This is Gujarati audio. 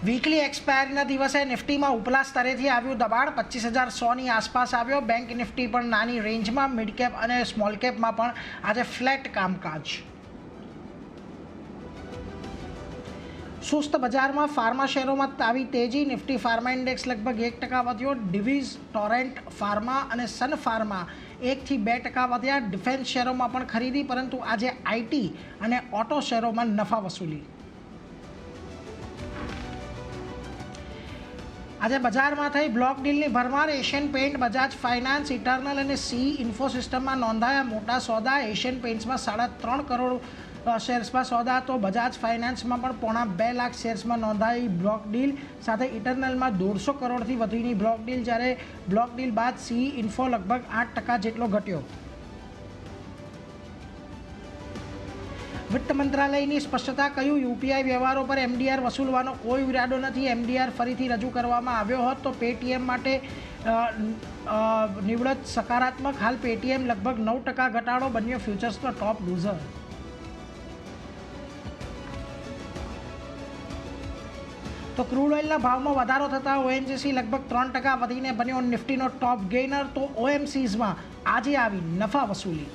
વીકલી એક્સપાયરીના દિવસે નિફ્ટીમાં ઉપલા સ્તરેથી આવ્યું દબાણ 25,100ની આસપાસ આવ્યો. બેંક નિફ્ટી પણ નાની રેન્જમાં, મિડ કેપ અને સ્મોલ કેપમાં પણ આજે ફ્લેટ કામકાજ. સુસ્ત બજારમાં ફાર્મા શેરોમાં આવી તેજી. નિફ્ટી ફાર્મા ઇન્ડેક્સ લગભગ 1% વધ્યો. ડિવિઝ, ટોરેન્ટ ફાર્મા અને સન ફાર્મા 1 થી 2% વધ્યા. ડિફેન્સ શેરોમાં પણ ખરીદી, પરંતુ આજે આઈટી અને ઓટો શેરોમાં નફા વસૂલી. આજે બજારમાં થઈ બ્લોક ડીલની ભરમાર. Asian paint, Bajaj finance, eternal અને સી ઇન્ફોસિસ્ટમમાં નોંધાયા મોટા સોદા. એશિયન પેઇન્ટ્સમાં 3.5 કરોડ શેર્સમાં સોદા, તો બજાજ ફાઇનાન્સમાં પણ 2.5 લાખ શેર્સમાં નોંધાઈ બ્લોક ડીલ. સાથે ઇટરનલમાં 150 કરોડથી વધુની બ્લોક ડીલ, જ્યારે બ્લોક ડીલ બાદ સી ઇન્ફો લગભગ 8% જેટલો ઘટ્યો. વિત્ત મંત્રાલયની સ્પષ્ટતા, કહ્યું યુપીઆઈ વ્યવહારો પર એમડીઆર વસૂલવાનો કોઈ ઇરાદો નથી. એમડીઆર ફરીથી રજૂ કરવામાં આવ્યો હોત તો પેટીએમ માટે નિવડત સકારાત્મક. હાલ પેટીએમ લગભગ 9% ઘટાડો, બન્યો ફ્યુચર્સનો ટોપ લૂઝર. તો ક્રૂડ ઓઇલના ભાવમાં વધારો થતાં ઓએનજીસી લગભગ 3% વધીને બન્યો નિફ્ટીનો ટોપ ગેઇનર. તો ઓએમસીઝમાં આજે આવી નફા વસૂલી.